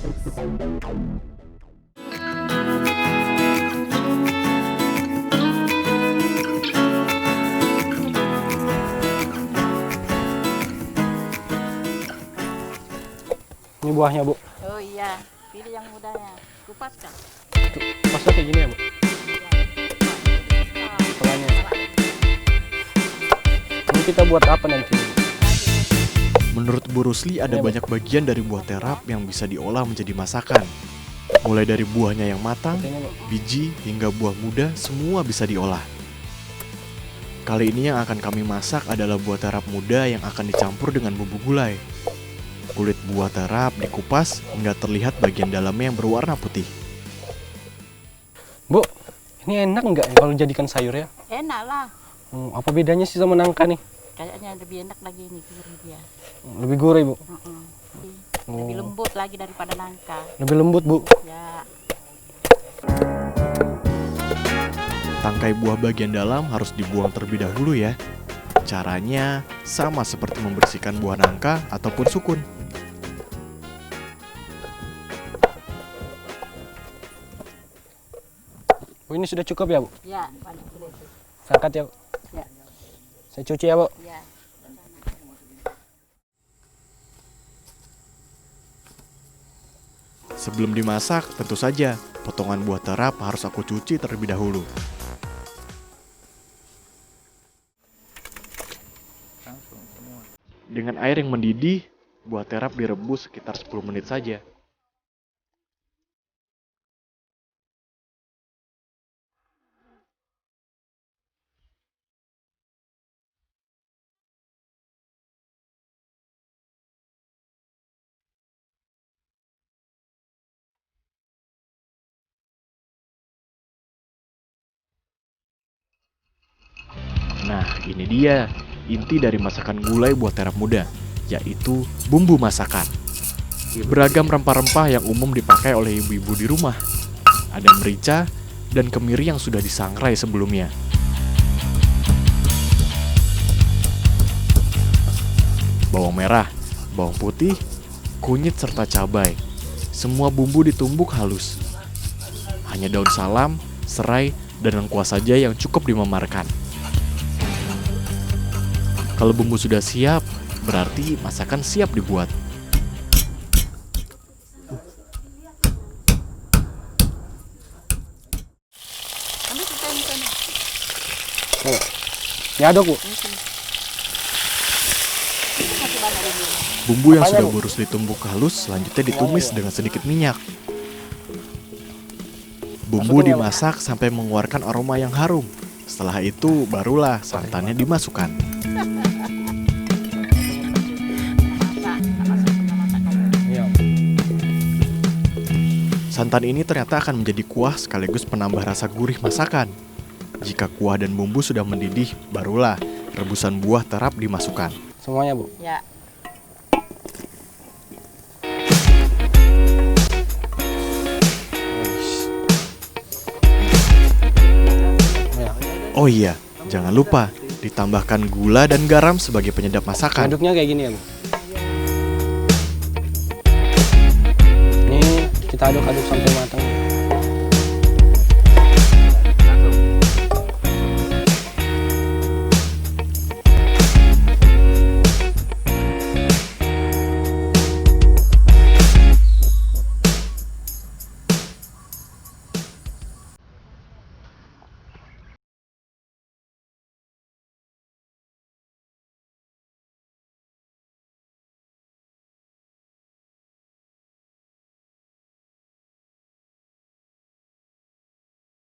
Ini buahnya, Bu. Oh iya, pilih yang mudanya. Kupas kan? Pasnya kayak gini ya, Bu? Kepalanya. Ini kita buat apa nanti? Menurut Bu Rusli ada banyak bagian dari buah terap yang bisa diolah menjadi masakan. Mulai dari buahnya yang matang, biji, hingga buah muda, semua bisa diolah. Kali ini yang akan kami masak adalah buah terap muda yang akan dicampur dengan bumbu gulai. Kulit buah terap dikupas hingga terlihat bagian dalamnya yang berwarna putih. Bu, ini enak nggak ya kalau dijadikan sayur ya? Enak lah. Apa bedanya sih sama nangka nih? Kayaknya lebih enak lagi ini gurih dia. Lebih gurih, Bu. Lebih lembut lagi daripada nangka. Lebih lembut, Bu. Ya. Tangkai buah bagian dalam harus dibuang terlebih dahulu ya. Caranya sama seperti membersihkan buah nangka ataupun sukun. Bu, ini sudah cukup ya, Bu? Ya, banyak sudah itu. Saya angkat ya, Bu. Ya. Saya cuci ya, Bu. Ya. Sebelum dimasak, tentu saja potongan buah terap harus aku cuci terlebih dahulu. Dengan air yang mendidih, buah terap direbus sekitar 10 menit saja. Nah, ini dia inti dari masakan gulai buah terap muda, yaitu bumbu masakan. Beragam rempah-rempah yang umum dipakai oleh ibu-ibu di rumah. Ada merica dan kemiri yang sudah disangrai sebelumnya. Bawang merah, bawang putih, kunyit serta cabai. Semua bumbu ditumbuk halus. Hanya daun salam, serai, dan lengkuas saja yang cukup dimemarkan. Kalau bumbu sudah siap, berarti masakan siap dibuat. Ambil kita ini sana. Diaduk, Bu. Ini sini. Masih banyak ini. Bumbu yang Apanya, sudah Bu? burus ditumbuk halus, selanjutnya ditumis dengan sedikit minyak. Bumbu Masukin ya, Bu? dimasak sampai mengeluarkan aroma yang harum. Setelah itu, barulah santannya dimasukkan. Iya. Santan ini ternyata akan menjadi kuah sekaligus penambah rasa gurih masakan. Jika kuah dan bumbu sudah mendidih, barulah rebusan buah terap dimasukkan. Semuanya, Bu. Ya. Ya. Oh iya, jangan lupa ditambahkan gula dan garam sebagai penyedap masakan. Aduknya kayak gini ya, Bu. Ini kita aduk-aduk sampai matang.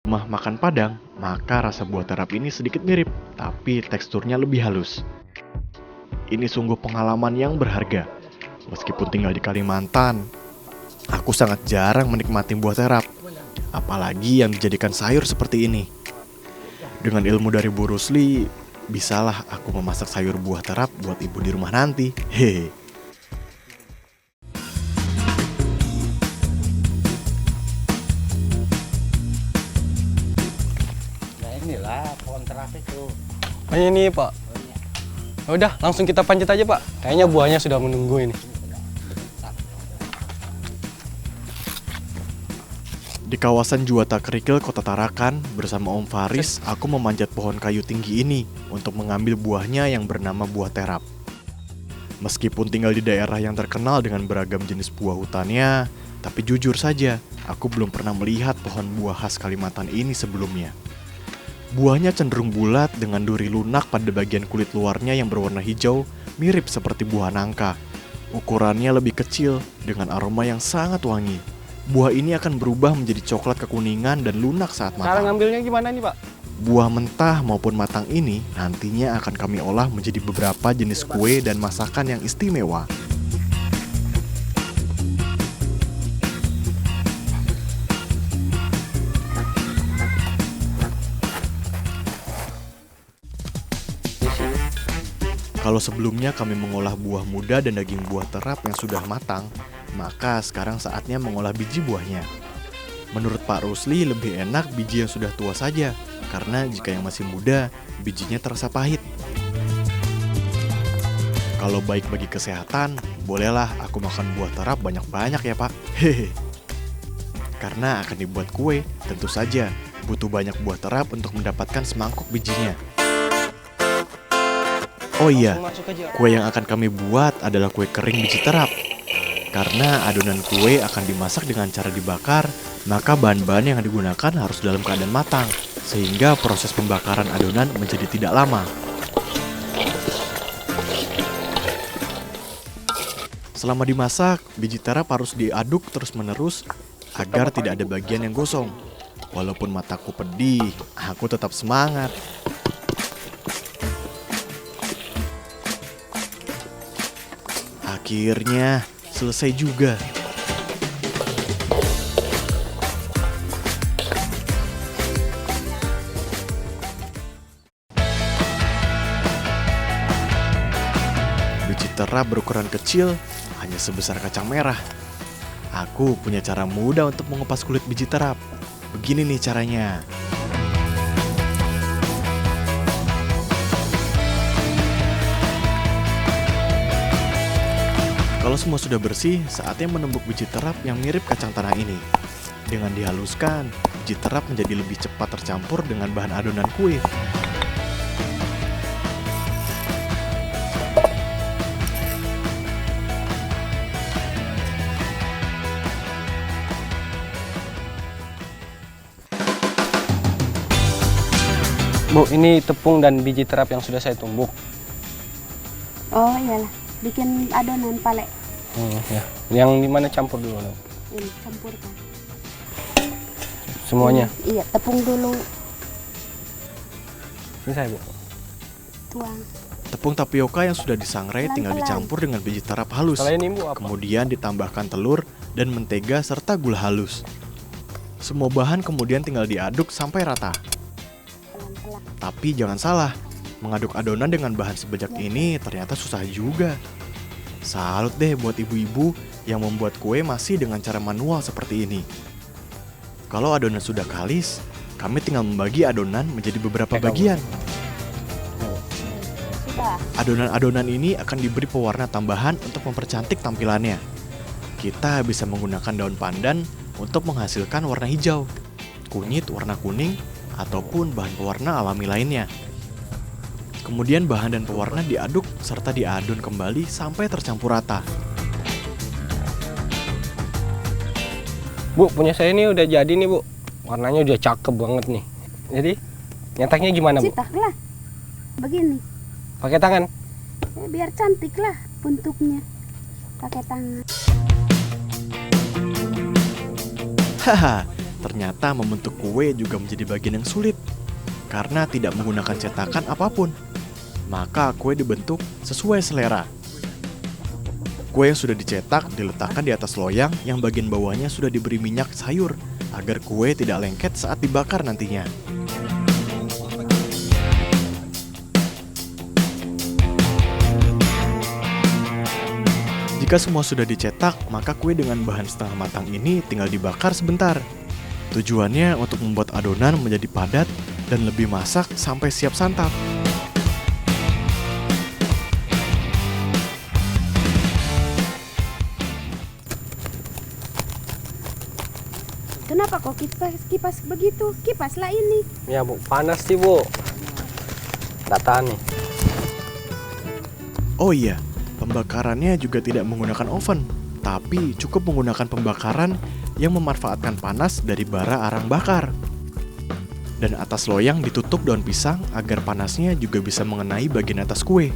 Rumah makan Padang, maka rasa buah terap ini sedikit mirip, tapi teksturnya lebih halus. Ini sungguh pengalaman yang berharga. Meskipun tinggal di Kalimantan, aku sangat jarang menikmati buah terap, apalagi yang dijadikan sayur seperti ini. Dengan ilmu dari Bu Rusli, bisalah aku memasak sayur buah terap buat ibu di rumah nanti. Hehe. Inilah pohon terap itu. Oh ini, Pak. Udah, langsung kita panjat aja, Pak. Kayaknya buahnya sudah menunggu ini. Di kawasan Juwata Kerikil, Kota Tarakan, bersama Om Faris, aku memanjat pohon kayu tinggi ini untuk mengambil buahnya yang bernama buah terap. Meskipun tinggal di daerah yang terkenal dengan beragam jenis buah hutannya, tapi jujur saja, aku belum pernah melihat pohon buah khas Kalimantan ini sebelumnya. Buahnya cenderung bulat dengan duri lunak pada bagian kulit luarnya yang berwarna hijau, mirip seperti buah nangka. Ukurannya lebih kecil dengan aroma yang sangat wangi. Buah ini akan berubah menjadi coklat kekuningan dan lunak saat Cara matang. ngambilnya gimana nih, Pak? Buah mentah maupun matang ini nantinya akan kami olah menjadi beberapa jenis kue dan masakan yang istimewa. Kalau sebelumnya kami mengolah buah muda dan daging buah terap yang sudah matang, maka sekarang saatnya mengolah biji buahnya. Menurut Pak Rusli lebih enak biji yang sudah tua saja, karena jika yang masih muda, bijinya terasa pahit. Kalau baik bagi kesehatan, bolehlah aku makan buah terap banyak-banyak ya Pak. Hehe. Karena akan dibuat kue, tentu saja butuh banyak buah terap untuk mendapatkan semangkuk bijinya. Oh iya, Langsung masuk aja. kue yang akan kami buat adalah kue kering biji terap. Karena adonan kue akan dimasak dengan cara dibakar, maka bahan-bahan yang digunakan harus dalam keadaan matang, sehingga proses pembakaran adonan menjadi tidak lama. Selama dimasak, biji terap harus diaduk terus-menerus agar tidak ada bagian yang gosong. Walaupun mataku pedih, aku tetap semangat. Akhirnya selesai juga. Biji terap berukuran kecil, hanya sebesar kacang merah. Aku punya cara mudah untuk mengupas kulit biji terap. Begini nih caranya. Kalau semua sudah bersih, saatnya menumbuk biji terap yang mirip kacang tanah ini. Dengan dihaluskan, biji terap menjadi lebih cepat tercampur dengan bahan adonan kue. Bu, ini tepung dan biji terap yang sudah saya tumbuk. Oh iyalah, bikin adonan pale. Ya. Yang dimana campur dulu? No? Ini campurkan. Semuanya? Iya, tepung dulu, Ini saya, Bu. tuang. Tepung tapioka yang sudah disangrai tinggal dicampur dengan biji terap halus. Kalau ini, Bu, apa? Kemudian ditambahkan telur dan mentega serta gula halus. Semua bahan kemudian tinggal diaduk sampai rata. Pelan-pelan. Tapi jangan salah, mengaduk adonan dengan bahan sebejak ini ternyata susah juga. Salut deh buat ibu-ibu yang membuat kue masih dengan cara manual seperti ini. Kalau adonan sudah kalis, kami tinggal membagi adonan menjadi beberapa bagian. Sudah. Adonan-adonan ini akan diberi pewarna tambahan untuk mempercantik tampilannya. Kita bisa menggunakan daun pandan untuk menghasilkan warna hijau, kunyit warna kuning, ataupun bahan pewarna alami lainnya. Kemudian bahan dan pewarna diaduk serta diadun kembali sampai tercampur rata. Bu, punya saya ini udah jadi nih, Bu. Warnanya udah cakep banget nih. Jadi, nyetaknya gimana, Bu? Cetak lah. Begini. Pakai tangan? Ya, biar cantik lah bentuknya. Pakai tangan. Haha, ternyata membentuk kue juga menjadi bagian yang sulit karena tidak menggunakan cetakan apapun. Maka kue dibentuk sesuai selera. Kue yang sudah dicetak diletakkan di atas loyang yang bagian bawahnya sudah diberi minyak sayur agar kue tidak lengket saat dibakar nantinya. Jika semua sudah dicetak, maka kue dengan bahan setengah matang ini tinggal dibakar sebentar. Tujuannya untuk membuat adonan menjadi padat dan lebih masak sampai siap santap. Kenapa kok kipas begitu? Kipaslah ini. Ya Bu, panas sih Bu. Nggak tahan nih. Oh iya, pembakarannya juga tidak menggunakan oven, tapi cukup menggunakan pembakaran yang memanfaatkan panas dari bara arang bakar. Dan atas loyang ditutup daun pisang agar panasnya juga bisa mengenai bagian atas kue.